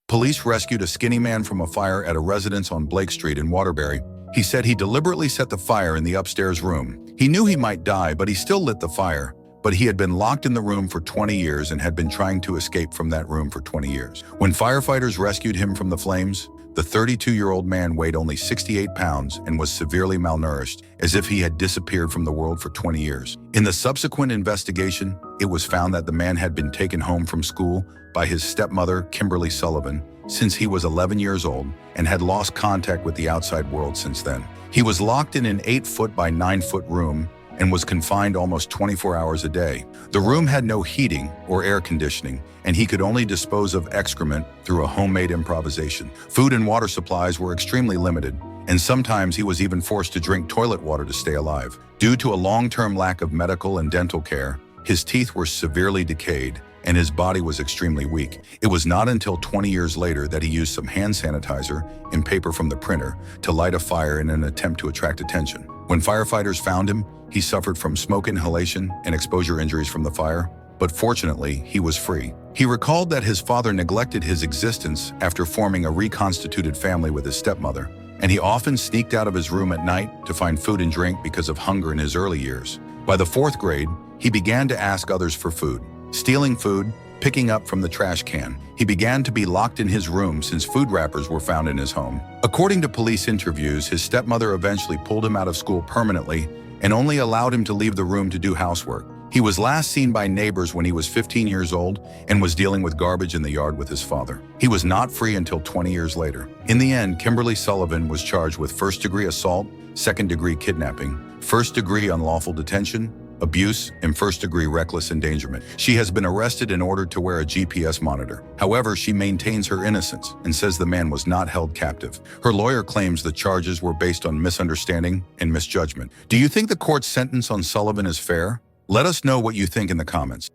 Police rescued a skinny man from a fire at a residence on Blake Street in Waterbury. He said he deliberately set the fire in the upstairs room. He knew he might die, but he still lit the fire. But he had been locked in the room for 20 years and had been trying to escape from that room for 20 years. When firefighters rescued him from the flames, the 32-year-old man weighed only 68 pounds and was severely malnourished, as if he had disappeared from the world for 20 years. In the subsequent investigation, it was found that the man had been taken home from school by his stepmother, Kimberly Sullivan, since he was 11 years old and had lost contact with the outside world since then. He was locked in an 8-foot by 9-foot room and was confined almost 24 hours a day. The room had no heating or air conditioning, and he could only dispose of excrement through a homemade improvisation. Food and water supplies were extremely limited, and sometimes he was even forced to drink toilet water to stay alive. Due to a long-term lack of medical and dental care, his teeth were severely decayed, and his body was extremely weak. It was not until 20 years later that he used some hand sanitizer and paper from the printer to light a fire in an attempt to attract attention. When firefighters found him, he suffered from smoke inhalation and exposure injuries from the fire, but fortunately, he was free. He recalled that his father neglected his existence after forming a reconstituted family with his stepmother, and he often sneaked out of his room at night to find food and drink because of hunger in his early years. By the 4th grade, he began to ask others for food, stealing food, picking up from the trash can. He began to be locked in his room since food wrappers were found in his home. According to police interviews, his stepmother eventually pulled him out of school permanently and only allowed him to leave the room to do housework. He was last seen by neighbors when he was 15 years old and was dealing with garbage in the yard with his father. He was not free until 20 years later. In the end, Kimberly Sullivan was charged with first-degree assault, second-degree kidnapping, first-degree unlawful detention, abuse, and first-degree reckless endangerment. She has been arrested and ordered to wear a GPS monitor. However, she maintains her innocence and says the man was not held captive. Her lawyer claims the charges were based on misunderstanding and misjudgment. Do you think the court's sentence on Sullivan is fair? Let us know what you think in the comments.